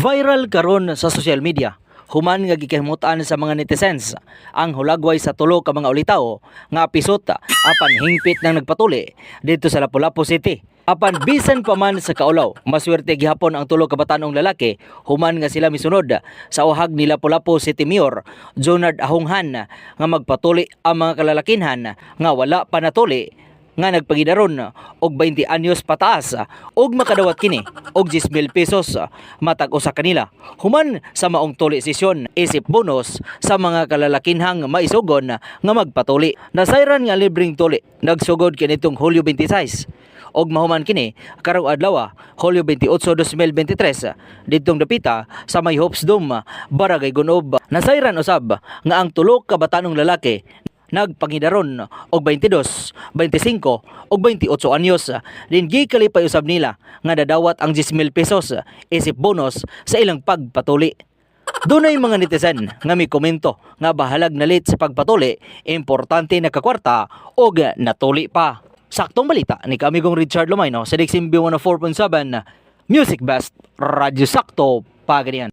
Viral karon sa social media. Human nga gikahimutan sa mga netizens ang hulagway sa tulo ka mga ulitaw nga pisot apan hingpit nang nagpatuli dito sa Lapu-Lapu City. Apan bisan pa man sa kaulaw, maswerte gihapon ang tulo ka batanong lalaki human nga sila misunod sa uhag ni Lapu-Lapu City Mayor Jonard Ahonghan nga magpatuli ang mga kalalakinhan nga wala pa natuli nga nagpagidaron og 20 anyos pataas og makadawat kini og 10,000 pesos matag usa kanila human sa maong tuli sesyon isip bonus sa mga kalalakinhang maisugon nga magpatuli. Nasayran nga libreng tuli nagsugod kinitong Hulyo 26 og mahuman kini karong adlaw Hulyo 28, 2023 didtong dapita sa May Hopes Dome, Barangay Gunob. Nasayran usab nga ang tulo ka batanong lalaki nagpangidaron og 22, 25 og 28 anyos. Din gikalipay usab nila nga dadawat ang 10,000 pesos isip bonus sa ilang pagpatuli. Dunay mga netizen nga may komento nga bahalag na late sa pagpatuli, importante na kakwarta og natuli pa. Saktong balita ni kamigong Richard Lumayno sa Diximbi 104.7 Music Best Radyo Sakto Pagadian.